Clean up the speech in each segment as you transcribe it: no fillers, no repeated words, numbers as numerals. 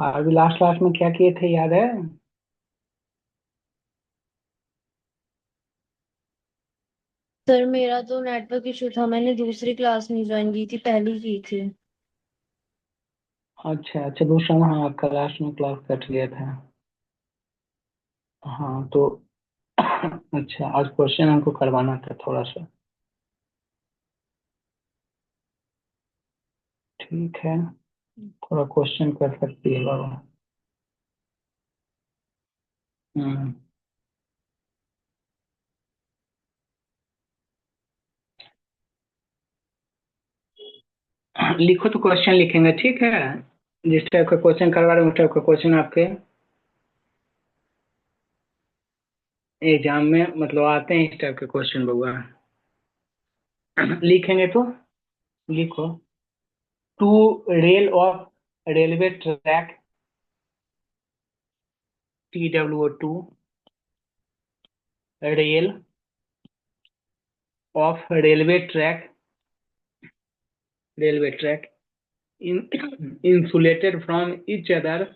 अभी last last में क्या किए थे याद है? सर मेरा तो नेटवर्क इशू था। मैंने दूसरी क्लास नहीं ज्वाइन की थी, पहली की थी। अच्छा अच्छा, दूसरा में, हाँ आपका लास्ट में क्लास कट गया था। हाँ तो अच्छा, आज क्वेश्चन हमको करवाना था थोड़ा सा। ठीक है, थोड़ा क्वेश्चन कर सकती है बाबा। हम्म। लिखो तो क्वेश्चन लिखेंगे, ठीक है। जिस टाइप का क्वेश्चन करवा रहे हैं उस टाइप का क्वेश्चन आपके एग्जाम में मतलब आते हैं, इस टाइप के क्वेश्चन बउआ। लिखेंगे तो लिखो। Two rail of railway track, TWO2, rail of railway track insulated from each other,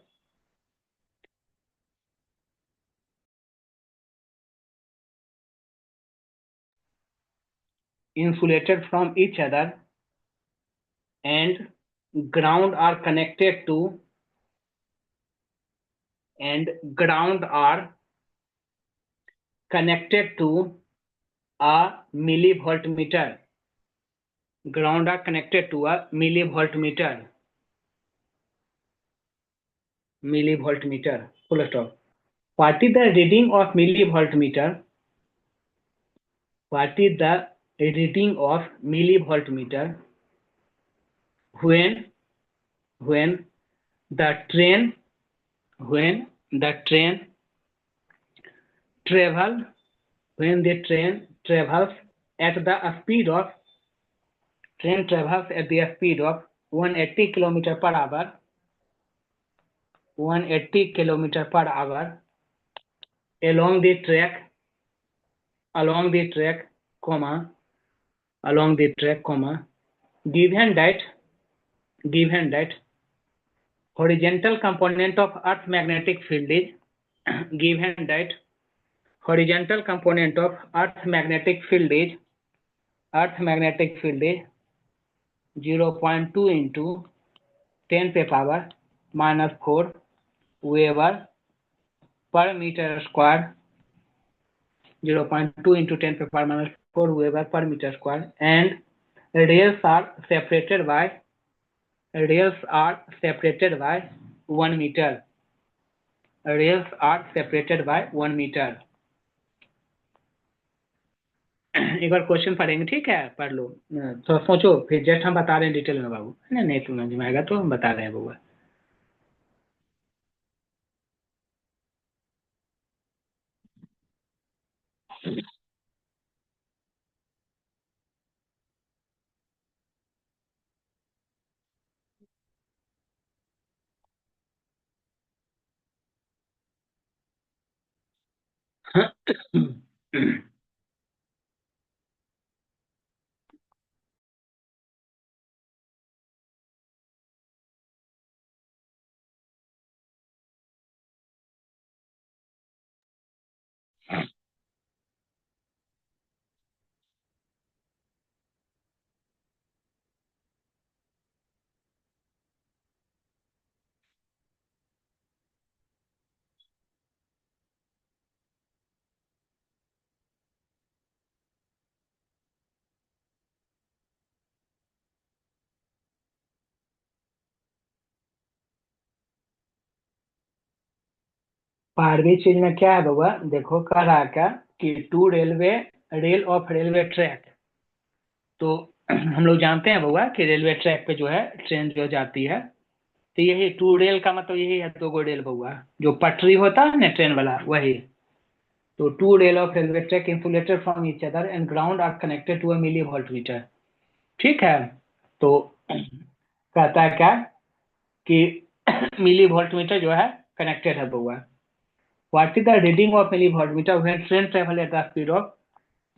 insulated from each other and ground are connected to, and ground are connected to a millivoltmeter. Ground are connected to a millivoltmeter. Millivoltmeter. Full stop. What is the reading of millivoltmeter? What is the reading of millivoltmeter when when the train when the train travel when the at the speed of train travels at the speed of 180 kilometer per hour, 180 kilometer per hour along the track, along the track, comma, along the track, comma, given that, given that horizontal component of Earth magnetic field is, given that horizontal component of Earth magnetic field is 0.2 into 10 पे power -4 weber per meter square, 0.2 into 10 to the power minus 4 Weber per meter square, and rails are separated by 1 meter. Rails are separated by 1 meter. एक बार question पढ़ेंगे, ठीक है, पढ़ लो। तो सोचो, फिर just हम बता रहे हैं डिटेल में बाबू, है ना, नहीं समझ में आएगा तो हम बता रहे हैं बाबू। बारहवीं चीज में क्या है बाबा, देखो कह रहा है क्या कि two rail of railway track. तो हम लोग जानते हैं बउआ कि रेलवे ट्रैक पे जो है ट्रेन जो जाती है, तो यही टू रेल का मतलब यही है, दो गो रेल बउआ। जो पटरी होता है ना ट्रेन वाला, वही। तो two rail of railway track insulated from each other and ground are connected to a milli volt meter. ठीक है। तो कहता है क्या कि मिली वोल्ट मीटर जो है कनेक्टेड है बउआ। What is the reading of milli volt meter when train travel at the speed of,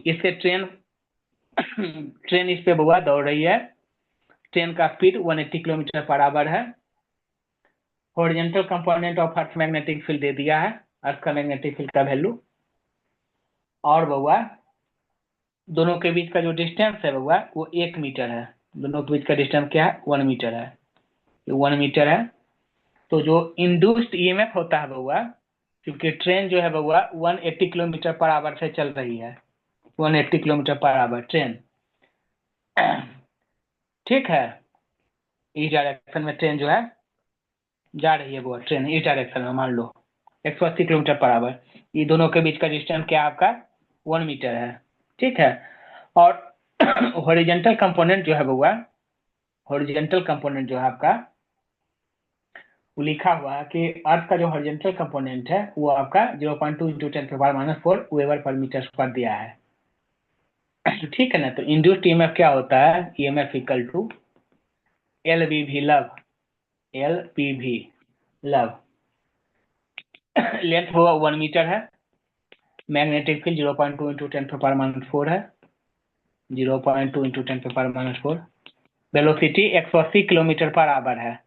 इससे ट्रेन ट्रेन इस पे बउआ दौड़ रही है। ट्रेन का स्पीड 180 किलोमीटर पर आवर है। Horizontal component of earth magnetic field दे दिया है, अर्थ का मैग्नेटिक फील्ड का वैल्यू। और बउआ दोनों के बीच का जो डिस्टेंस है बउआ वो 1 मीटर है। दोनों के बीच का डिस्टेंस क्या है? 1 मीटर है। 1 मीटर है। तो जो इंड्यूस्ड ईएमएफ होता है बउआ, क्योंकि ट्रेन जो है बउआ 180 किलोमीटर पर आवर से चल रही है, 180 किलोमीटर पर आवर ट्रेन। ठीक है, इस डायरेक्शन में ट्रेन जो है जा रही है, वो ट्रेन इस डायरेक्शन में मान लो 180 किलोमीटर पर आवर। ये दोनों के बीच का डिस्टेंस क्या है आपका? 1 मीटर है। ठीक है। और हॉरिजेंटल कंपोनेंट जो है बउआ, हॉरिजेंटल कंपोनेंट जो है आपका, वो लिखा हुआ है कि अर्थ का जो हॉरिजेंटल कंपोनेंट है वो आपका 0.2 into 10⁻⁴ weber per metre square दिया है। तो ठीक है ना, तो इंड्यूस्ड ईएमएफ क्या होता है? EMF equal to L B V लव, एल बी भी लव। लेंथ होगा 1 मीटर है, मैग्नेटिक फील्ड 0.2 इंटू 10⁻⁴ है, 0.2 into 10⁻⁴। Velocity 180 kilometre per hour है।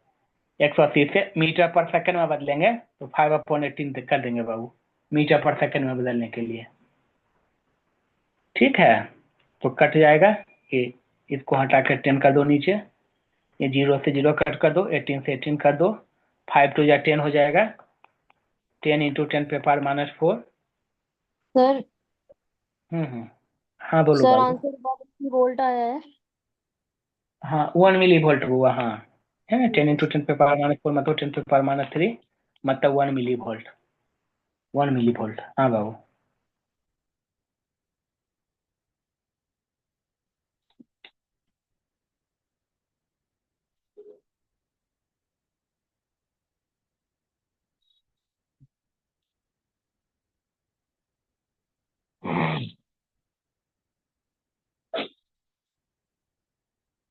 180 से मीटर पर सेकंड में बदलेंगे तो 5/18 तक कर देंगे बाबू, मीटर पर सेकंड में बदलने के लिए। ठीक है, तो कट जाएगा ये, इसको हटा कर 10 कर दो नीचे, ये 0 से 0 कट कर दो, 18 से 18 कर दो, 5 टू या 10 हो जाएगा, 10 इंटू 10⁻⁴। सर हम्म। हाँ बोलो सर बाबू। आंसर वोल्ट आया है। हाँ 1 मिली वोल्ट हुआ, हाँ है, 10 इंटू 10⁻⁴ मतलब 10⁻³ मतलब 1 मिली वोल्ट, 1 मिली वोल्ट। हाँ बाबू।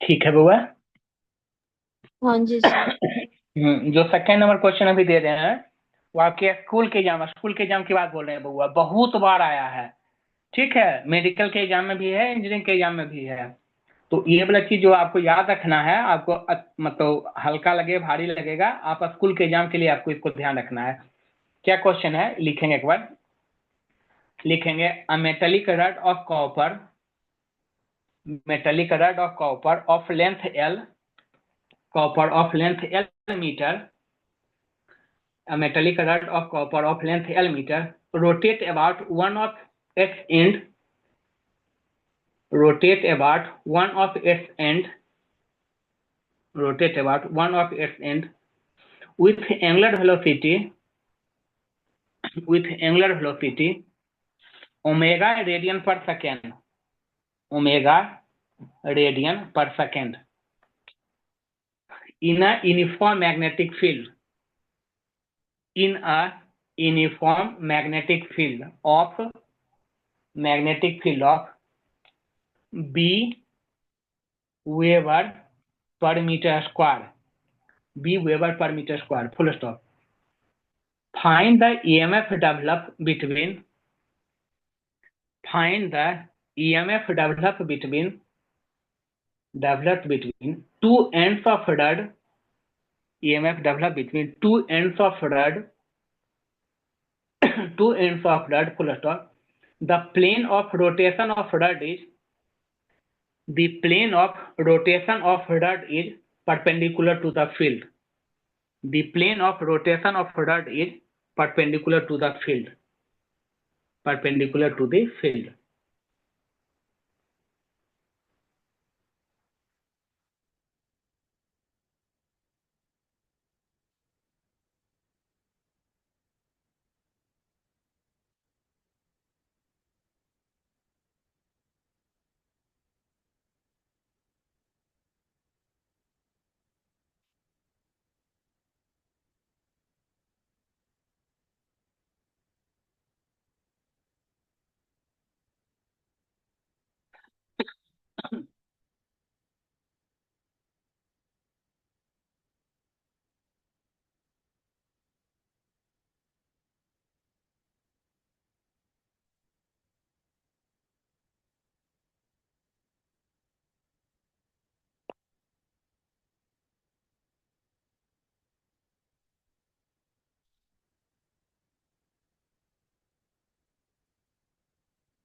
ठीक है बुआ। हाँ जी सर। जो सेकेंड नंबर क्वेश्चन अभी दे रहे हैं वो आपके स्कूल के एग्जाम की बात बोल रहे हैं बउआ, बहुत बार आया है। ठीक है, मेडिकल के एग्जाम में भी है, इंजीनियरिंग के एग्जाम में भी है। तो ये वाला चीज जो आपको याद रखना है, आपको मतलब हल्का लगे भारी लगेगा, आप स्कूल के एग्जाम के लिए आपको इसको ध्यान रखना है। क्या क्वेश्चन है लिखेंगे एक बार, लिखेंगे a metallic rod of copper, metallic rod of copper of length L, copper of length L meter, a metallic rod of copper of length L meter, rotate about one of its end, rotate about one of its end, rotate about one of its end with angular velocity, with angular velocity omega radian per second, omega radian per second in a uniform magnetic field, in a uniform magnetic field of B weber per metre square, B weber per metre square, full stop. Find the EMF develop between, find the EMF develop between two ends of rod, EMF develop between two ends of rod, two ends of rod, full stop. The plane of rotation of rod is, the plane of rotation of rod is perpendicular to the field, the plane of rotation of rod is perpendicular to the field, perpendicular to the field।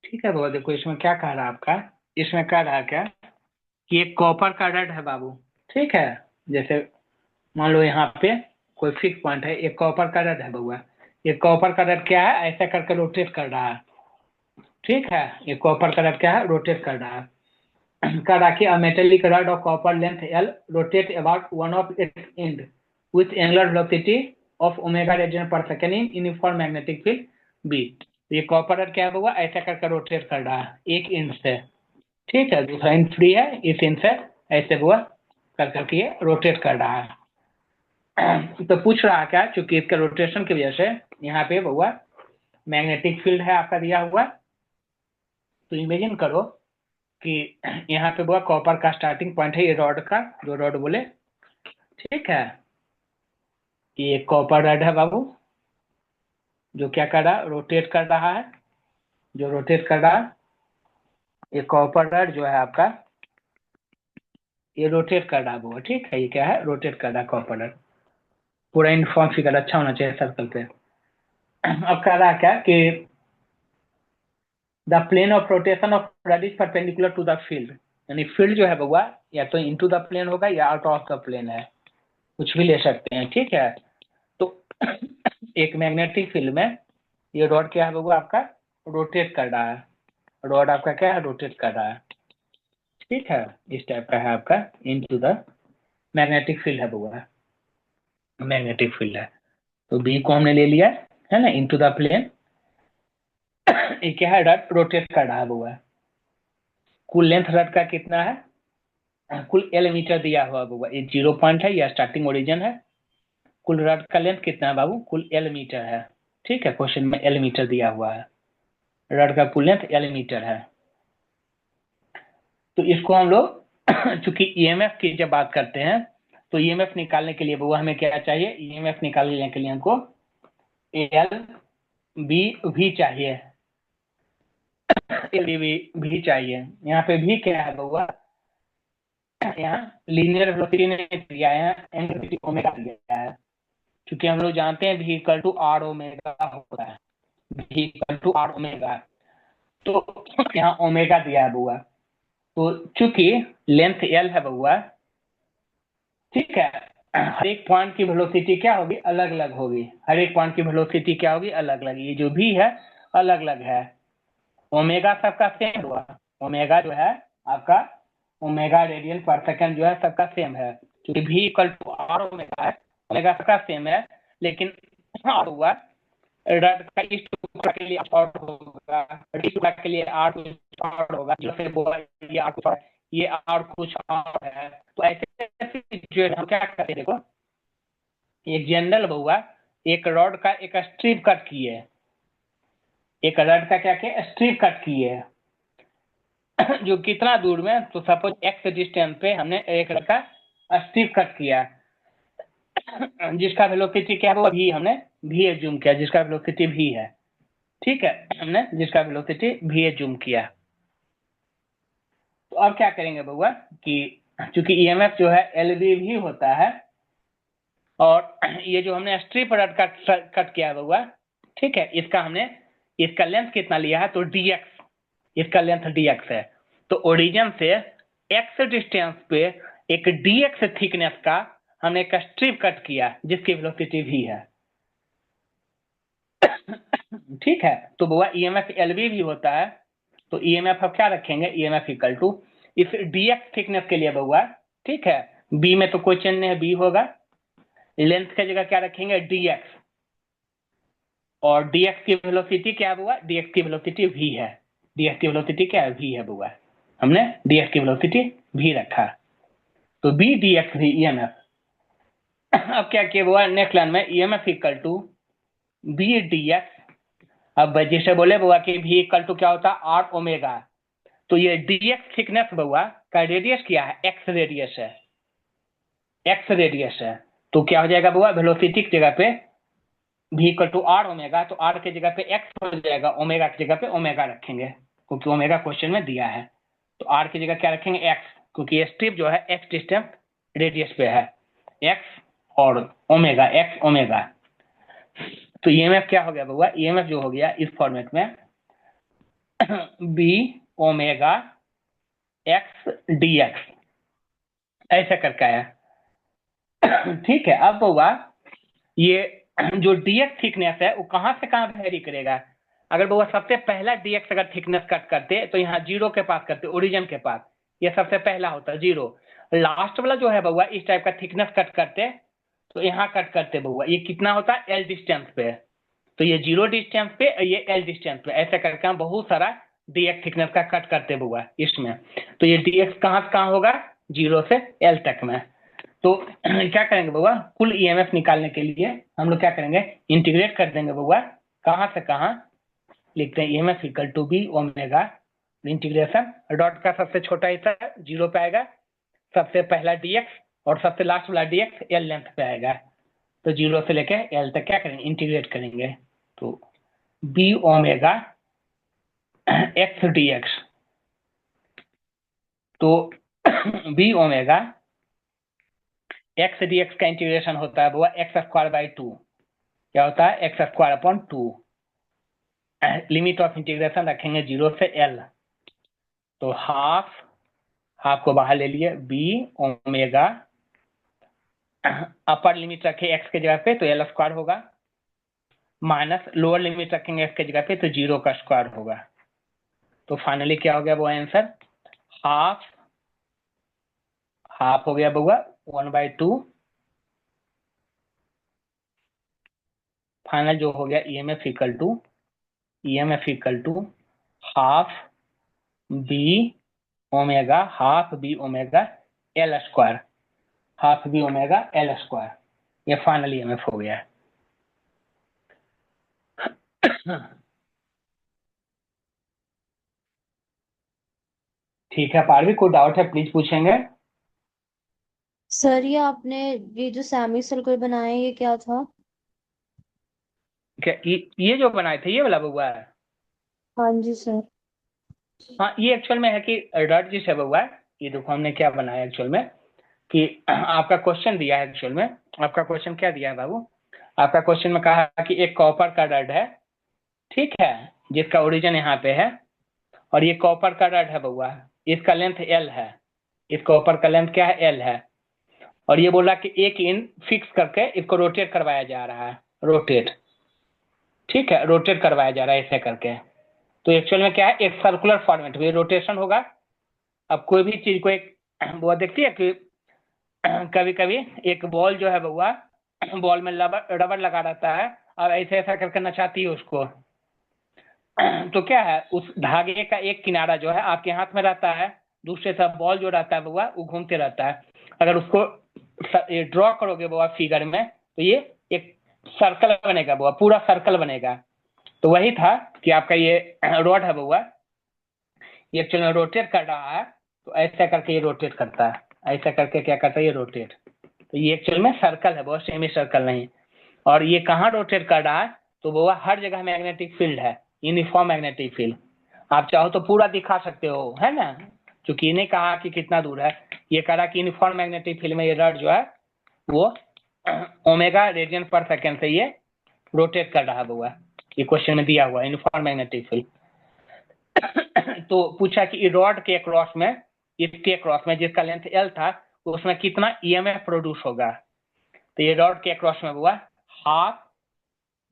ठीक है बाबू, देखो इसमें क्या कह रहा है आपका, इसमें कह रहा है क्या कि एक कॉपर का रड है बाबू। ठीक है, जैसे मान लो यहाँ पे कोई फिक्स पॉइंट है, एक कॉपर का रड है बउआ। एक कॉपर का रड क्या है, ऐसा करके रोटेट कर रहा है। ठीक है, ये कॉपर का रड क्या है, रोटेट कर रहा है। कर रहा कि a metallic rod of copper length L rotate about one of its end with angular velocity of omega radian per second in uniform magnetic field B। ये कॉपर रड क्या है बउआ, ऐसा करके रोटेट कर रहा है एक इंच से। ठीक है, दूसरा इंच फ्री है, इस इंच से ऐसे बउआ कर करके ये रोटेट कर रहा है। तो पूछ रहा है क्या, चूंकि इसके रोटेशन की वजह से यहाँ पे बउआ मैग्नेटिक फील्ड है आपका दिया हुआ। तो इमेजिन करो कि यहाँ पे बउआ कॉपर का स्टार्टिंग पॉइंट है, ये रॉड का जो रॉड बोले। ठीक है, ये कॉपर रॉड है बाबू, जो क्या कर रहा है, रोटेट कर रहा है। जो रोटेट कर रहा है, ये कॉपर रॉड जो है आपका, ये रोटेट कर रहा है बउआ। ठीक है, ये क्या है, रोटेट कर रहा है कॉपर रॉड। पूरा यूनिफॉर्म फिगर अच्छा होना चाहिए सर्कल पे। अब कह रहा है क्या कि the plane of rotation of rod is perpendicular to the field. यानी फील्ड जो है बउआ या तो इनटू द प्लेन होगा या आउट ऑफ द प्लेन है, कुछ भी ले सकते हैं। ठीक है, तो एक मैग्नेटिक फील्ड में ये रॉड क्या है बउआ आपका, रोटेट कर रहा है। रॉड आपका क्या है, रोटेट कर रहा है। ठीक है, इस टाइप का है आपका इनटू द मैग्नेटिक फील्ड है बउआ, मैग्नेटिक फील्ड है। तो बी को हमने ले लिया है ना, इनटू द प्लेन। ये क्या है, रॉड रोटेट कर रहा है बउआ। कुल लेंथ रॉड का कितना है, कुल एल मीटर दिया हुआ बउआ। ये 0 पॉइंट है, या स्टार्टिंग ओरिजिन है। कुल रॉड का लेंथ कितना है बाबू, कुल एल मीटर है। ठीक है, क्वेश्चन में एल मीटर दिया हुआ है, रॉड का कुल लेंथ एल मीटर है। तो इसको हम लोग चूंकि ईएमएफ की जब बात करते हैं, तो ईएमएफ निकालने के लिए बउआ हमें क्या चाहिए, ईएमएफ निकालने के लिए हमको एल बी भी चाहिए, एल बी भी चाहिए। यहाँ पे भी क्या है बउआ, यहाँ लीनियर वेलोसिटी नहीं दिया है, एंगुलर वेलोसिटी ओमेगा दिया है। क्योंकि हम लोग जानते हैं v equal to R omega होता है, v equal to R omega. तो यहाँ ओमेगा दिया है बउआ। तो चूंकि लेंथ एल है बउआ, ठीक है, हर एक पॉइंट की वेलोसिटी क्या होगी, अलग अलग होगी। हर एक पॉइंट की वेलोसिटी क्या होगी, अलग अलग। ये जो भी है अलग अलग है। ओमेगा सबका सेम हुआ, ओमेगा जो है आपका, ओमेगा रेडियन पर सेकंड जो है सबका सेम है। क्योंकि v equal to R omega है, ओमेगा सबका सेम है। लेकिन आर हुआ, रड का इस टुकड़ा के लिए और होगा, इस टुकड़ा के लिए आर कुछ और होगा, जो से ये आर कुछ और, ये आर कुछ और है। तो ऐसे जो हम क्या करते हैं, देखो एक जनरल बउआ, एक रॉड का एक स्ट्रिप कट किए, एक रॉड का क्या किया, स्ट्रिप कट किए। जो कितना दूर में, तो सपोज एक्स डिस्टेंस पे हमने एक रॉड का स्ट्रिप कट किया, जिसका वेलोसिटी क्या है, वो भी हमने भी एज्यूम किया, जिसका वेलोसिटी भी है। ठीक है, हमने जिसका वेलोसिटी भी एज्यूम किया। तो अब क्या करेंगे बउआ कि चूंकि ईएमएफ जो है एलवी भी होता है, और ये जो हमने स्ट्रिप रॉड कट किया है बउआ, ठीक है, इसका हमने इसका लेंथ कितना लिया है, तो dx, इसका लेंथ dx है। तो ओरिजिन से x डिस्टेंस पे एक dx थिकनेस का हमने एक स्ट्रिप कट किया, जिसकी वेलोसिटी v है। ठीक है, तो बउआ ईएमएफ एलवी भी होता है। तो ईएमएफ अब क्या रखेंगे, ईएमएफ इक्वल टू इस dx थिकनेस के लिए बउआ, ठीक है, b में तो कोई चेंज नहीं है, b होगा। लेंथ की जगह क्या रखेंगे, dx, और dx की वेलोसिटी क्या है बउआ, dx की वेलोसिटी v है। dx की वेलोसिटी क्या है, v है बउआ। हमने dx की वेलोसिटी v रखा, तो b dx v ईएमएफ। अब क्या किया बउआ, नेक्स्ट लाइन में EMF equal to b dx। अब जैसे बोले बउआ कि v इक्वल टू क्या होता है, आर ओमेगा। तो ये dx थिकनेस बउआ का रेडियस क्या है, x रेडियस है, x रेडियस है। तो क्या हो जाएगा बउआ, वेलोसिटी की जगह पे v equal to R omega, तो r की जगह पे x हो जाएगा, ओमेगा की जगह पे ओमेगा रखेंगे, क्योंकि ओमेगा क्वेश्चन में दिया है। तो r की जगह क्या रखेंगे, x, क्योंकि स्ट्रिप जो है x डिस्टेंस रेडियस पे है, x और ओमेगा, x ओमेगा। तो ईएमएफ क्या हो गया बउआ, ईएमएफ जो हो गया इस फॉर्मेट में, B omega x D X, ऐसा करके आया। ठीक है, अब हुआ ये जो डीएक्स थिकनेस है वो कहां से कहां वेरी करेगा। अगर वो सबसे पहला डीएक्स अगर थिकनेस कट करते तो यहाँ जीरो के पास करते, ओरिजिन के पास, ये सबसे पहला होता जीरो। लास्ट वाला जो है बउआ इस टाइप का थिकनेस कट करते तो यहाँ कट करते बउआ, ये कितना होता है एल डिस्टेंस पे, तो ये जीरो डिस्टेंस पे ये एल डिस्टेंस पे, ऐसा करके हम बहुत सारा डीएक्स थिकनेस का कट करते बउआ इसमें। तो ये डीएक्स कहां से कहां होगा, जीरो से एल तक में। तो क्या करेंगे बउआ, कुल ईएमएफ निकालने के लिए हम लोग क्या करेंगे, इंटीग्रेट कर देंगे बउआ, कहां से कहां, लिखते हैं EMF equal to B omega, integration dot का सबसे छोटा हिस्सा जीरो पे आएगा, सबसे पहला डीएक्स और सबसे लास्ट वाला डीएक्स एल लेंथ पे आएगा, तो जीरो से लेके एल तक क्या करेंगे, इंटीग्रेट करेंगे। तो B omega x D x, तो B omega x D x का इंटीग्रेशन होता है वो एक्स स्क्वायर बाई टू, क्या होता है x square upon two, limit of integration रखेंगे जीरो से एल, तो हाफ, हाफ को बाहर ले लिए, बी ओमेगा अपर लिमिट रखे एक्स के जगह पे तो एल स्क्वायर होगा, माइनस लोअर लिमिट रखेंगे एक्स के जगह पे तो जीरो का स्क्वायर होगा। तो फाइनली क्या हो गया वो आंसर, हाफ, हाफ हो गया बउआ 1/2, फाइनल जो हो गया EMF equal to half B omega, half B omega L square, half B omega L square, ये फाइनल ईएमएफ हो गया। ठीक है पारवी, कोई डाउट है प्लीज पूछेंगे। सर ये जो सेमी सर्कल बनाया है, ये क्या था? क्या ये जो बनाए थे ये वाला बउआ है? हाँ जी सर। हाँ ये एक्चुअल में है कि डॉट जिस है बउआ, ये देखो हमने क्या बनाया एक्चुअल में कि आपका क्वेश्चन दिया है, एक्चुअल में आपका क्वेश्चन क्या दिया है बाबू, आपका क्वेश्चन में कहा कि एक कॉपर का रड है, ठीक है, जिसका ओरिजिन यहाँ पे है, और ये कॉपर का रड है बउआ, इसका लेंथ एल है, इस कॉपर का लेंथ क्या है एल है, और ये बोला कि एक इन फिक्स करके इसको रोटेट करवाया जा रहा है, रोटेट, ठीक है, रोटेट करवाया जा रहा है ऐसे करके। तो एक्चुअल में क्या है, एक सर्कुलर फॉर्मेट में रोटेशन होगा। अब कोई भी चीज को एक वो देखती है कि कभी कभी एक बॉल जो है बउआ, बॉल में रबर लगा रहता है और ऐसे ऐसा करके नचाती है उसको, तो क्या है उस धागे का एक किनारा जो है आपके हाथ में रहता है, दूसरे तरफ बॉल जो रहता है बउआ वो घूमते रहता है। अगर उसको ड्रॉ करोगे बउआ फिगर में तो ये एक सर्कल बनेगा बउआ, पूरा सर्कल बनेगा। तो वही था कि आपका ये रॉड है बउआ, ये एक्चुअल में रोटेट कर रहा है, तो ऐसा करके ये रोटेट करता है, ऐसा करके क्या करता है ये रोटेट, तो ये एक्चुअल में सर्कल है बहुत, सेमी सर्कल नहीं। और ये कहाँ रोटेट कर रहा है, तो वो हर जगह मैग्नेटिक फील्ड है, यूनिफॉर्म मैग्नेटिक फील्ड, आप चाहो तो पूरा दिखा सकते हो, है ना, क्योंकि इन्हें कहा कि कितना दूर है, ये कह रहा कि यूनिफॉर्म मैग्नेटिक फील्ड में ये रड जो है वो ओमेगा रेडियन पर सेकेंड से ये रोटेट कर रहा है बउआ, ये क्वेश्चन में दिया हुआ है यूनिफॉर्म मैग्नेटिक फील्ड। तो पूछा कि रॉड के क्रॉस में, इसके क्रॉस में जिसका लेंथ एल था उसमें कितना ईएमएफ प्रोड्यूस होगा, तो ये रॉड के क्रॉस में हुआ half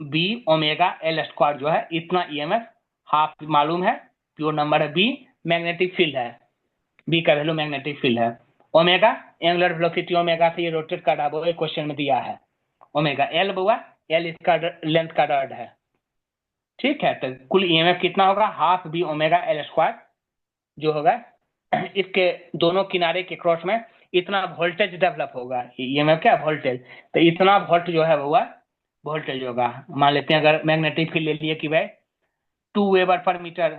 B omega L square जो है इतना ईएमएफ, हाफ मालूम है प्योर नंबर है, बी मैग्नेटिक फील्ड है, बी का वैल्यू मैग्नेटिक फील्ड है, ओमेगा एंगुलर वेलोसिटी ओमेगा से ये रोटेट कर रहा है, क्वेश्चन में दिया है ओमेगा, एल बुआ एल इसका लेंथ का रॉड है, ठीक है। तो कुल ईएमएफ कितना होगा, half B omega L square जो होगा, इसके दोनों किनारे के क्रॉस में इतना वोल्टेज डेवलप होगा, ईएमएफ क्या वोल्टेज, तो इतना वोल्ट जो है वो वोल्टेज होगा। मान लेते हैं अगर मैग्नेटिक फील्ड ले लिए कि भाई 2 वेबर पर मीटर,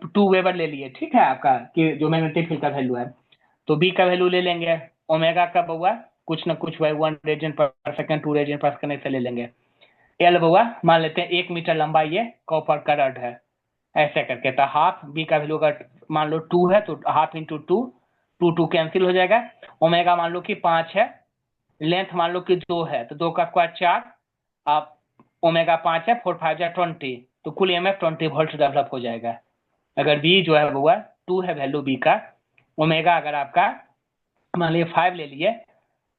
2 वेबर ले लिए, ठीक है आपका कि जो मैग्नेटिक फील्ड का वैल्यू है, तो बी का वैल्यू ले लेंगे ओमेगा का बउआ कुछ ना कुछ भाई 1 रेडियन पर सेकंड 2 रेडियन पर सेकंड ऐसे ले लेंगे। एल बउआ मान लेते हैं 1 मीटर लंबा ये कॉपर का रड है, ऐसे करके, तो हाफ बी का वैल्यू अगर मान लो 2 है तो हाफ इंटू 2, 2 कैंसिल हो जाएगा, ओमेगा मान लो कि 5 है, लेंथ मान लो कि 2 है तो 2 का स्क्वायर 4, आप ओमेगा 5 है, 4 5 20, तो कुल ईएमएफ 20 वोल्ट डेवलप हो जाएगा, अगर बी जो है बउआ 2 है वैल्यू बी का, ओमेगा अगर आपका मान लीजिए 5 ले लिए,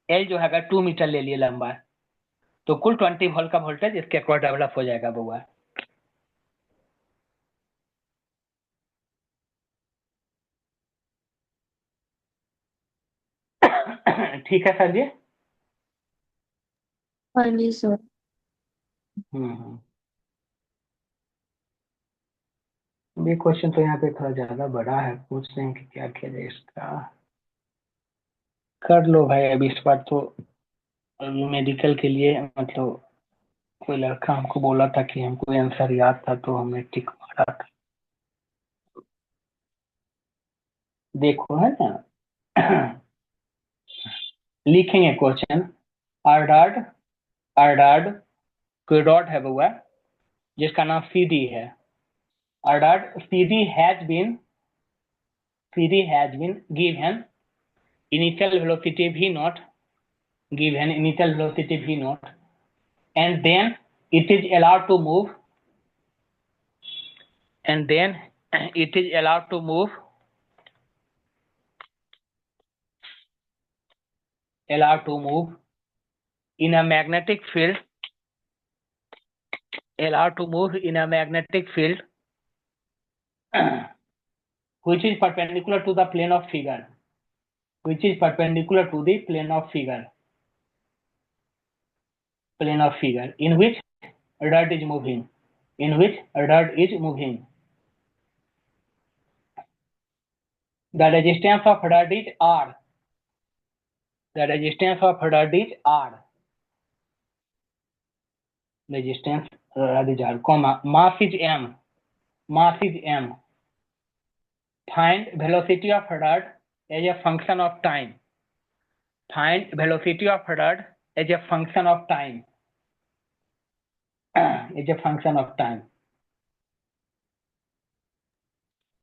एल जो है अगर 2 मीटर ले लिए लंबा, तो कुल 20 वोल्ट का वोल्टेज इसके अक्रॉस डेवलप हो जाएगा बउआ। ठीक है सर जी। हाँ जी सर। हम्म। ये क्वेश्चन तो यहाँ पे थोड़ा ज्यादा बड़ा है, पूछ रहे हैं कि क्या किया जाए इसका। कर लो भाई अभी इस बार तो। मेडिकल के लिए मतलब कोई लड़का हमको बोला था कि हमको आंसर याद था तो हमने टिक मारा था। देखो है ना। लिखेंगे क्वेश्चन। अर्डार्ड, अर्डार्ड कोई रॉड है बउआ जिसका नाम सीडी है। अर्डार्ड CD has been given initial velocity v naught, given initial velocity v naught, and then it is allowed to move, and then it is allowed to move, allowed to move in a magnetic field, allowed to move in a magnetic field which is perpendicular to the plane of figure, which is perpendicular to the plane of figure, plane of figure in which rod is moving, in which rod is moving. The resistance of rod is R. The resistance of rod is R. Resistance rod is R, comma, mass is M. Mass is M. Find velocity of rod as a function of time. Find velocity of rod as a function of time. As a function of time.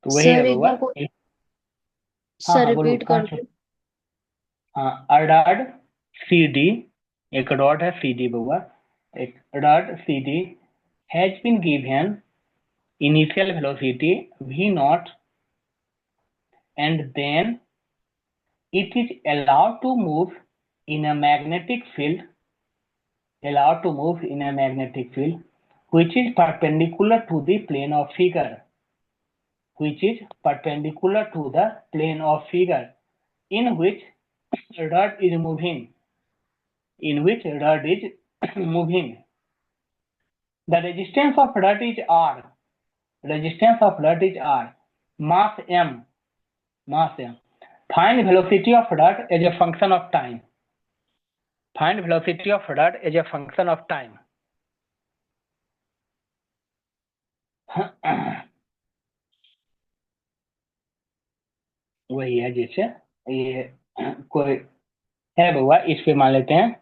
तो वही है sir एक बउआ। बार को हाँ sir हाँ बोलो repeat कहाँ कर से। दो। हाँ अर्डार्ड सी डी, एक रॉड है सी डी बउआ, एक rod C D has been given initial velocity v naught, and then it is allowed to move in a magnetic field, allowed to move in a magnetic field which is perpendicular to the plane of figure, which is perpendicular to the plane of figure in which rod is moving, in which rod is moving. The resistance of rod is R. Resistance of rod is R. Mass M. Mass M. Find velocity of rod as a function of time. Find velocity of rod as a function of time. वही है जैसे ये कोई है बउआ, इस पे मान लेते हैं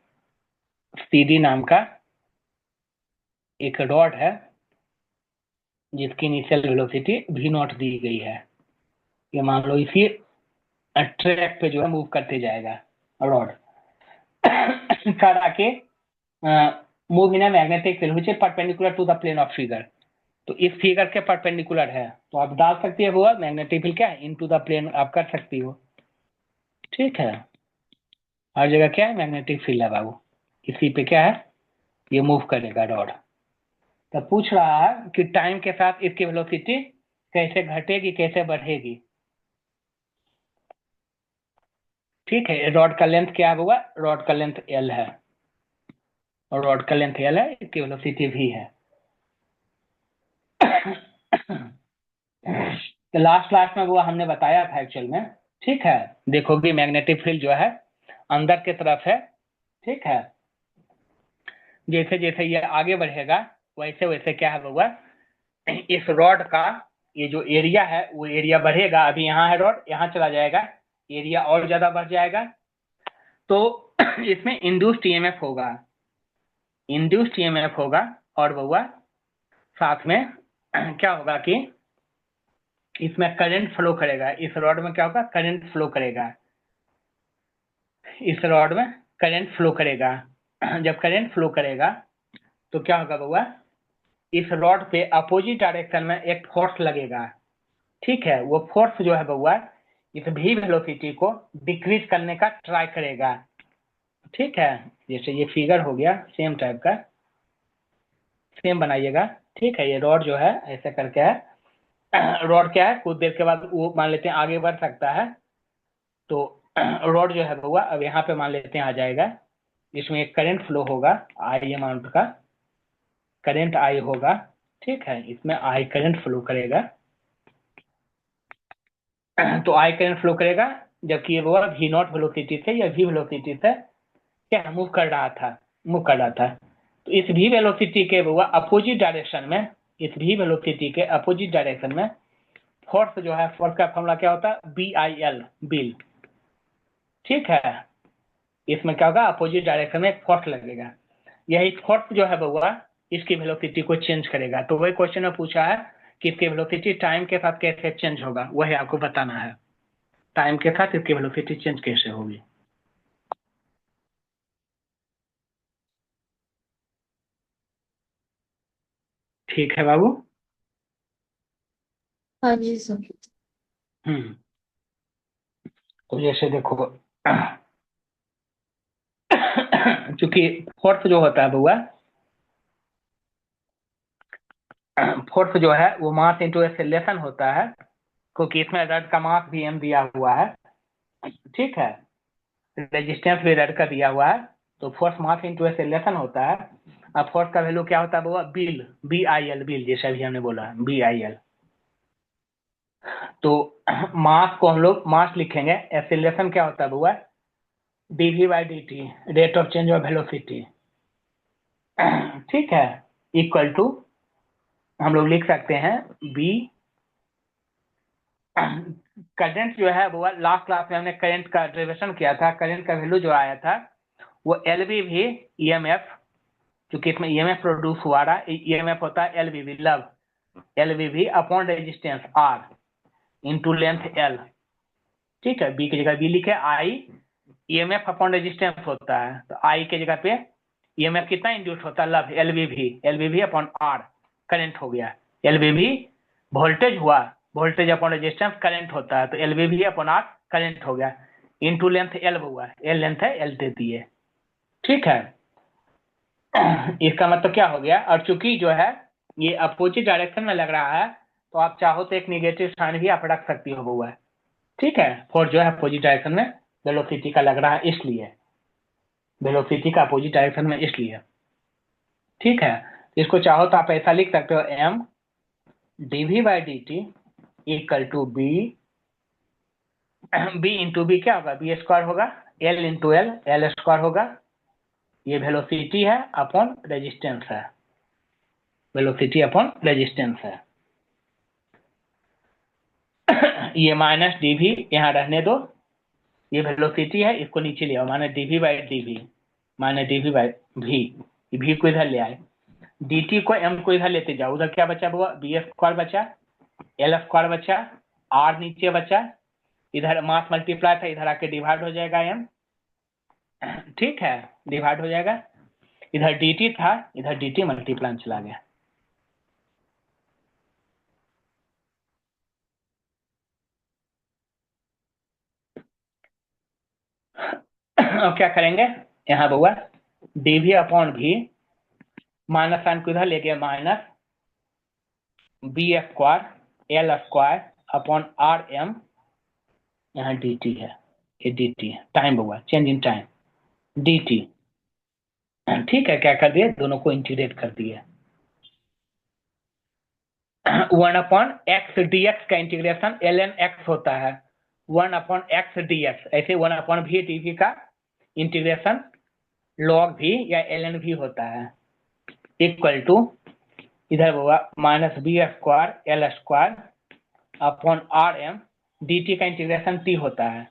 सीडी नाम का एक रॉड है जिसकी initial velocity v not the गई है। ये मान लो इसी ट्रैक पे जो है मूव करते जाएगा रॉड करा के move in magnetic field which is perpendicular to the plane of figure. तो इस फिगर के परपेंडिकुलर है तो आप डाल सकती है वो मैग्नेटिक फील्ड क्या है इनटू द प्लेन आप कर सकती हो। ठीक है, हर जगह क्या है मैग्नेटिक फील्ड है बाबू, इसी पे क्या है ये मूव करेगा रॉड। तो पूछ रहा है कि टाइम के साथ इसकी वेलोसिटी कैसे घटेगी कैसे बढ़ेगी। ठीक है, रॉड का लेंथ क्या है हुआ, रॉड का लेंथ एल है और रॉड का लेंथ एल है, इसकी वेलोसिटी भी है। तो लास्ट क्लास में वो हमने बताया था एक्चुअल में। ठीक है, देखोगे मैग्नेटिक फील्ड जो है अंदर की तरफ है। ठीक है, जैसे जैसे ये आगे बढ़ेगा वैसे वैसे क्या है हुआ इस रॉड का ये जो एरिया है वो एरिया बढ़ेगा। अभी यहाँ है रॉड, यहाँ चला जाएगा, एरिया और ज्यादा बढ़ जाएगा। तो इसमें इंड्यूस्ड ईएमएफ होगा, इंड्यूस्ड ईएमएफ होगा। और बउआ साथ में क्या होगा कि इसमें करंट फ्लो करेगा, इस रॉड में क्या होगा करंट फ्लो करेगा, इस रॉड में करंट फ्लो करेगा। जब करंट फ्लो करेगा तो क्या होगा बउआ इस रॉड पे अपोजिट डायरेक्शन में एक फोर्स लगेगा, ठीक है, वो फोर्स जो है बउआ इस भी वेलोसिटी को डिक्रीज करने का ट्राई करेगा। ठीक है, जैसे ये फिगर हो गया सेम टाइप का, सेम बनाइएगा। ठीक है, ये रॉड जो है ऐसे करके है, रॉड क्या है कुछ देर के बाद वो मान लेते हैं आगे बढ़ सकता है, तो रॉड जो है बउआ अब यहाँ पे मान लेते हैं आ जाएगा, इसमें एक करंट फ्लो होगा आई अमाउंट का, करंट आई होगा। ठीक है, इसमें आई करंट फ्लो करेगा, तो आई करंट फ्लो करेगा, जबकि ये बउआ वी नॉट वेलोसिटी से या वी वेलोसिटी से क्या मूव कर रहा था, मूव कर रहा था। तो इस भी वेलोसिटी के बउआ अपोजिट डायरेक्शन में, इस भी वेलोसिटी के अपोजिट डायरेक्शन में फोर्स जो है, फोर्स का फॉर्मूला क्या होता है, बी आई एल, बिल। ठीक है, इसमें क्या होगा, अपोजिट डायरेक्शन में फोर्स लगेगा, यही फोर्स जो है बउआ इसकी वेलोसिटी को चेंज करेगा। तो वही क्वेश्चन में पूछा है कि इसकी वेलोसिटी टाइम के साथ कैसे चेंज होगा, वही आपको बताना है, टाइम के साथ इसकी वेलोसिटी चेंज कैसे होगी। ठीक है बाबू। हाँ जी सर। हम्म, तो जैसे देखो चूंकि फोर्स जो होता है बउआ, फोर्स जो है वो मास इंटू एक्सेलरेशन होता है, क्योंकि इसमें रड का मास भी एम दिया हुआ है। ठीक है, रेजिस्टेंस भी रड का दिया हुआ है, तो फोर्स मास इंटू एक्सेलरेशन होता है। अब फोर्स का वैल्यू क्या होता है बउआ, बिल, बी आई एल, बिल, जैसा भी हमने बोला बी आई एल। तो मास को हम लोग मास लिखेंगे, एक्सेलरेशन क्या होता है बउआ, D V by D T, rate of change of velocity. ठीक है, इक्वल टू हम लोग लिख सकते हैं बी, करंट जो है वो लास्ट क्लास में हमने करंट का डेरिवेशन किया था, करंट का वैल्यू जो आया था वो एल बी भी ईएमएफ, चूंकि इसमें ईएमएफ प्रोड्यूस हुआ रहा, ईएमएफ होता है एल बी भी, लव, एल बी भी upon resistance R into length L. ठीक है, बी की जगह बी लिखे, आई ईएमएफ अपॉन रेजिस्टेंस होता है, तो आई के जगह पे ईएमएफ कितना इंड्यूस होता है, लव, एल बी भी अपॉन आर, करंट हो गया, एल बी भी वोल्टेज हुआ, वोल्टेज अपॉन रेजिस्टेंस करंट होता है, तो एल बी भी अपॉन आर करंट हो गया, इंटू लेंथ एल हुआ, एल लेंथ है, एल देती है। ठीक है, इसका मतलब क्या हो गया, और चूंकि जो है ये अपोजिट डायरेक्शन में लग रहा है, तो आप चाहो तो एक निगेटिव साइन भी आप रख सकती हो बउआ। ठीक है, फोर्स जो है अपोजिट डायरेक्शन में वेलोसिटी का लग रहा है, इसलिए वेलोसिटी का अपोजिट डायरेक्शन में इसलिए। ठीक है, इसको चाहो तो आप ऐसा लिख सकते हो, M D V by D T equal to B, B into B क्या होगा, बी स्क्वायर होगा, L into L, L square होगा, ये वेलोसिटी है अपॉन रेजिस्टेंस है, वेलोसिटी अपॉन रेजिस्टेंस है। ये माइनस डी भी यहाँ रहने दो, ये वेलोसिटी है, इसको नीचे ले आओ, minus D V by D V, minus D V by V को इधर ले आए, डी टी को एम को इधर लेते जाओ, उधर क्या बचा हुआ, बी स्क्वायर बचा, एल स्क्वायर बचा, आर नीचे बचा, इधर मास मल्टीप्लाई था, इधर आके डिवाइड हो जाएगा एम। ठीक है, डिवाइड हो जाएगा, इधर डी टी था, इधर डी टी मल्टीप्लाई चला गया। अब क्या करेंगे, यहाँ बउआ D V upon V, minus sign को इधर ले गया, minus B square L square upon R M, यहाँ डी टी है, ये डी टी है, टाइम बउआ change in time, D T. ठीक है, क्या कर दिए, दोनों को इंटीग्रेट कर दिए, 1/x का इंटीग्रेशन ln x होता है, 1/x ऐसे 1/v का इंटीग्रेशन log v या ln v होता है, इक्वल टू इधर होगा minus B square L square upon R M, D T का इंटीग्रेशन t होता है,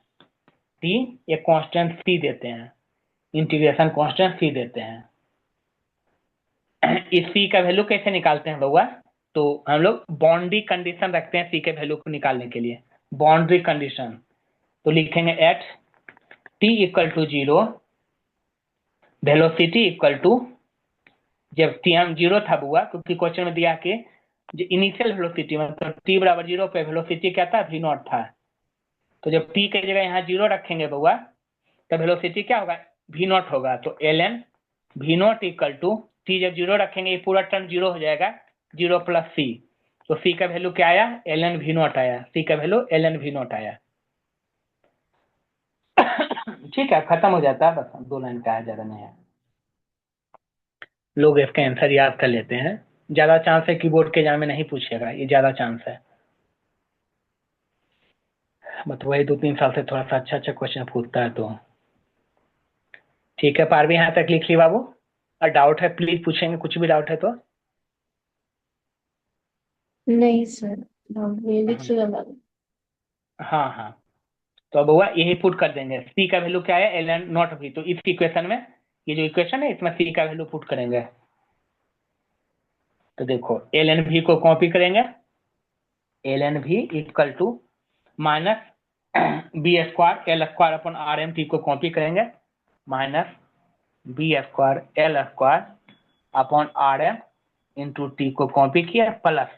t एक कांस्टेंट c देते हैं, इंटीग्रेशन कांस्टेंट c देते हैं। इस c का वैल्यू कैसे निकालते हैं बउआ, तो हम लोग बाउंड्री कंडीशन रखते हैं सी के वैल्यू को निकालने के लिए, बाउंड्री कंडीशन, तो लिखेंगे at T equal to 0, velocity equal to, जब टी हम 0 था बुआ, क्योंकि क्वेश्चन में दिया कि जो इनिशियल वेलोसिटी मतलब t बराबर 0 पे वेलोसिटी क्या था, v नॉट था। तो जब t की जगह यहाँ 0 रखेंगे बउआ तब वेलोसिटी क्या होगा, v नॉट होगा। तो ln v not equal to t जब 0 रखेंगे ये पूरा टर्म 0 हो जाएगा, 0 प्लस c। तो c का वैल्यू क्या आया, ln v नॉट आया, c का वैल्यू ln v नॉट आया। ठीक है, खत्म हो जाता है, बस 2 लाइन का है, ज्यादा नहीं है। लोग इसका आंसर याद कर लेते हैं, ज्यादा चांस है कीबोर्ड के एग्जाम में नहीं पूछेगा, ये ज्यादा चांस है। मतलब वही 2-3 साल से थोड़ा सा अच्छा अच्छा क्वेश्चन पूछता है तो। ठीक है पारवी, यहाँ तक लिख ली बाबू। और डाउट है प्लीज पूछेंगे, कुछ भी डाउट है तो। नहीं सर, हाँ ये लिख लिया मैंने। हाँ हाँ, तो अब हुआ यही पुट कर देंगे, सी का वैल्यू क्या है, एल एन नॉट वी। तो इस इक्वेशन में, ये जो इक्वेशन है इसमें सी का वैल्यू पुट करेंगे। तो देखो एल एन वी को कॉपी करेंगे, L N V equal to minus B square L square upon R M T को कॉपी करेंगे, minus B square L square upon R M into T को copy किया, plus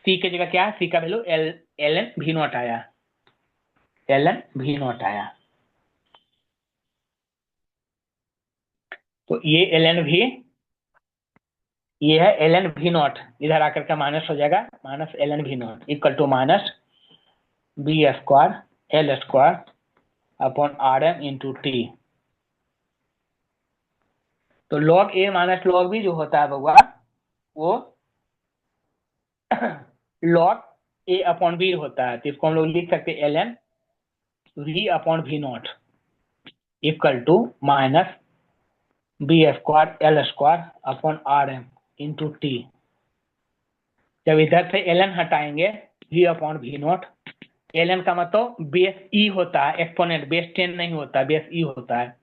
C की जगह क्या है, सी का value L L N V not आया, एल एन भी नॉट आया। तो ये एल एन भी, ये है एल एन भी नॉट, इधर आकर के माइनस हो जाएगा, minus L N V not equal to minus B square L square upon R M into T. तो log A minus log B जो होता है बउआ, वो लॉग ए अपॉन बी होता है। तो इसको हम लोग लिख सकते हैं L N V upon V not equal to minus B square L square upon R M into T. जब इधर से एल एन हटाएंगे, V upon V not, L N का मतलब बेस ई होता है, एक्सपोनेंट बेस 10 नहीं होता, बेस ई होता है।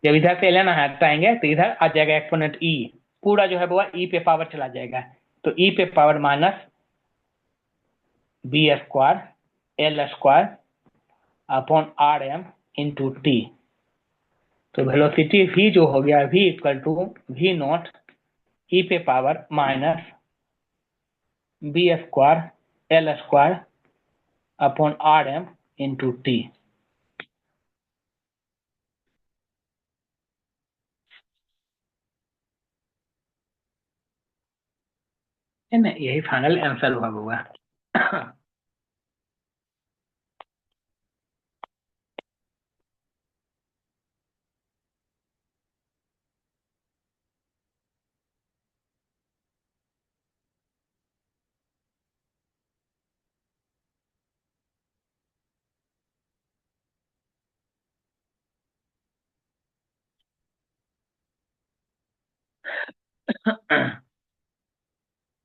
जब इधर से एल एन हटाएंगे तो इधर आ जाएगा एक्सपोनेंट ई, पूरा जो है वो ई पे पावर चला जाएगा। तो ई पे power minus B square L square upon R M into T. तो वेलोसिटी v जो हो गया, v equal to V naught e पे power minus B square L square upon R M into T. है ना, यही final answer हुआ।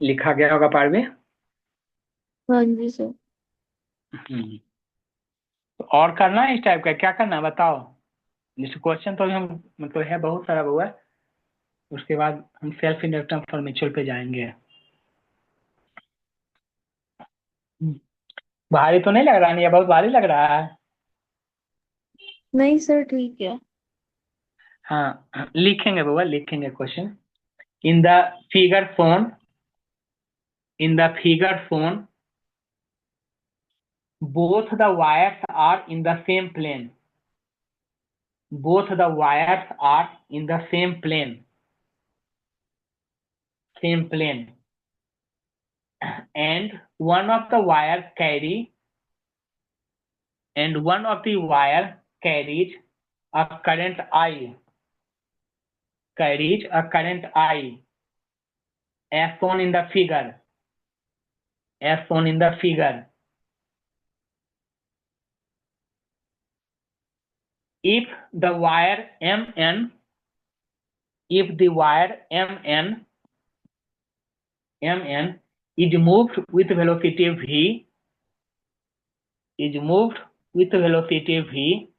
लिखा गया होगा पारवी। हाँ जी सर। तो और करना है इस टाइप का, क्या करना है बताओ। जैसे क्वेश्चन तो हम मतलब है बहुत सारा हुआ है, उसके बाद हम सेल्फ इंडक्टेंस फॉर म्यूचुअल पे जाएंगे। भारी तो नहीं लग रहा, नहीं ये बहुत भारी लग रहा है। नहीं सर ठीक है। हाँ लिखेंगे बउआ, लिखेंगे question. In the figure phone, in the figure phone both the wires are in the same plane, both the wires are in the same plane, same plane, and one of the wire carry, and one of the wire carries a current I, carries a current I, as shown in the figure, as shown in the figure. If the wire mn, if the wire mn is moved with velocity v, is moved with velocity v,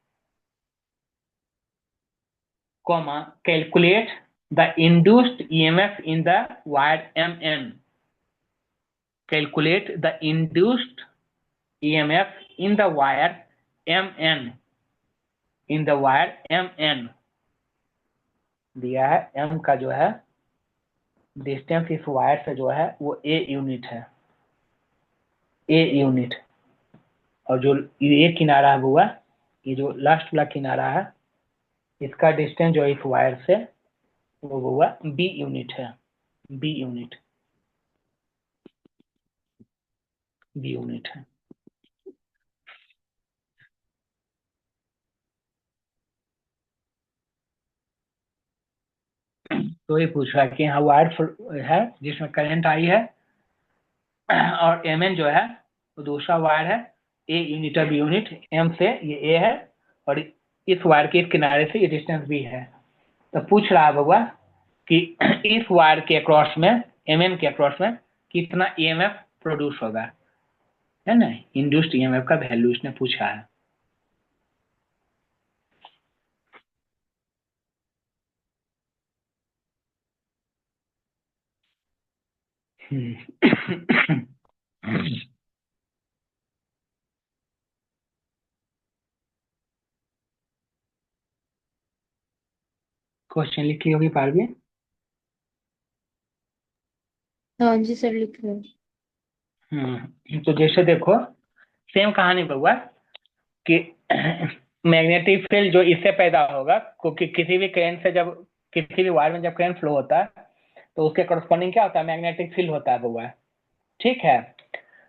comma, calculate the induced EMF in the wire mn. Calculate the induced EMF in the wire mn. In the wire mn दिया है, m का जो है distance इस wire से जो है वो ए यूनिट है, ए यूनिट। और जो ये किनारा है हुआ, ये जो लास्ट वाला किनारा है, इसका डिस्टेंस जो है इस वायर से वो हुआ बी यूनिट है, बी यूनिट, बी यूनिट है। तो ये पूछ रहा है कि यहाँ वायर है जिसमें करंट आई है और एम एन जो है वो दूसरा वायर है, ए यूनिट है, बी यूनिट, एम से ये ए है और इस वायर के इस किनारे से ये डिस्टेंस बी है। तो पूछ रहा है बउआ कि इस वायर के अक्रॉस में, एम एन के अक्रॉस में कितना ईएमएफ प्रोड्यूस होगा, है ना, इंड्यूस्ड ईएमएफ का वैल्यू इसने पूछा है। क्वेश्चन लिखी होगी पारवी। हाँ जी सर, लिख रहे हैं। तो जैसे देखो सेम कहानी बउआ कि मैग्नेटिक फील्ड जो इससे पैदा होगा, क्योंकि किसी भी करंट से जब किसी भी वायर में जब करंट फ्लो होता है तो उसके करस्पॉन्डिंग क्या होता है, मैग्नेटिक फील्ड होता है बउआ। ठीक है,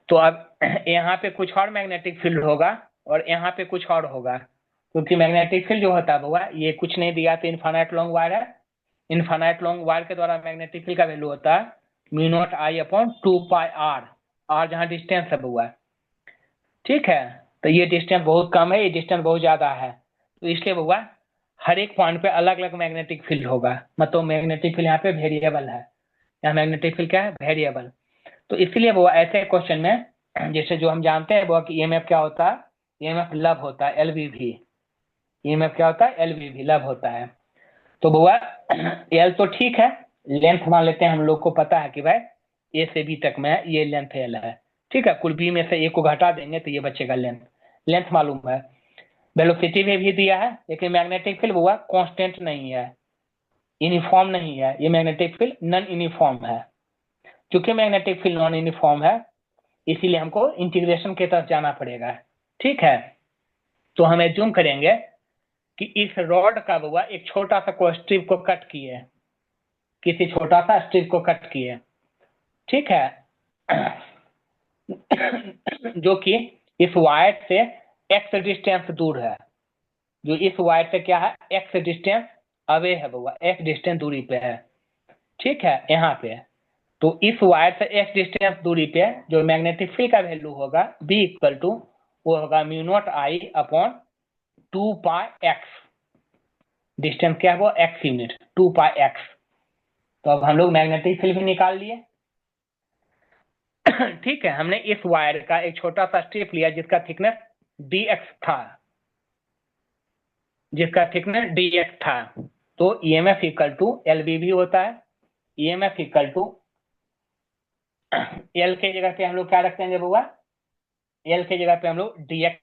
तो अब यहाँ पे कुछ और मैग्नेटिक फील्ड होगा और यहाँ पे कुछ और होगा, क्योंकि मैग्नेटिक फील्ड जो होता है बउआ ये कुछ नहीं दिया तो इनफाइनाइट लॉन्ग वायर है, इनफाइनाइट लॉन्ग वायर के द्वारा मैग्नेटिक फील्ड का वैल्यू होता है mu not I upon 2 pi R, R जहाँ डिस्टेंस है बउआ। ठीक है, तो ये डिस्टेंस बहुत कम है, ये डिस्टेंस बहुत ज्यादा है, तो इसलिए बउआ हर एक पॉइंट पे अलग अलग मैग्नेटिक फील्ड होगा, मतलब मैग्नेटिक फील्ड यहाँ पे वेरिएबल है, यहाँ मैग्नेटिक फील्ड क्या है, वेरिएबल। तो इसलिए वो ऐसे क्वेश्चन में जैसे जो हम जानते हैं वो कि ईएमएफ क्या होता है, ईएमएफ लब होता है एलवीवी, ईएमएफ क्या होता है, एलवीवी लब होता है। तो बुआ एल तो ठीक है, लेंथ मान लेते हैं, हम लोग को पता है कि भाई ए से बी तक में ये लेंथ एल है। ठीक है, कुल बी में से ए को घटा देंगे तो ये बचेगा लेंथ, लेंथ मालूम है। वेलोसिटी में भी दिया है, लेकिन मैग्नेटिक फील्ड बुआ कांस्टेंट नहीं है, यूनिफॉर्म नहीं है, ये मैग्नेटिक फील्ड नॉन यूनिफॉर्म है। चूंकि मैग्नेटिक फील्ड नॉन यूनिफॉर्म है इसीलिए हमको इंटीग्रेशन की तरफ जाना पड़ेगा। ठीक है, तो हम एज्यूम करेंगे कि इस रॉड का बुआ एक छोटा सा को स्ट्रिप को कट किए, किसी छोटा सा स्ट्रिप को कट किए। ठीक है, जो कि इस वायर से एक्स डिस्टेंस दूर है, जो इस वायर से क्या है, एक्स डिस्टेंस अवे है बउआ, एक्स डिस्टेंस दूरी पे है। ठीक है, यहाँ पे तो इस वायर से एक्स डिस्टेंस दूरी पे जो मैग्नेटिक फील्ड का वैल्यू होगा बी इक्वल टू वो होगा mu not I upon 2 pi x, distance क्या है वो एक्स यूनिट, 2 पाई एक्स। तो अब हम लोग मैग्नेटिक फील्ड भी निकाल लिए। ठीक है, हमने इस वायर का एक छोटा सा स्ट्रिप लिया जिसका थिकनेस dx था, जिसका थिकनेस dx था, तो ईएमएफ इक्वल टू एलवीवी होता है, ईएमएफ इक्वल टू एल के जगह पे हम लोग क्या रखते हैं जब हुआ, एल के जगह पे हम लोग dx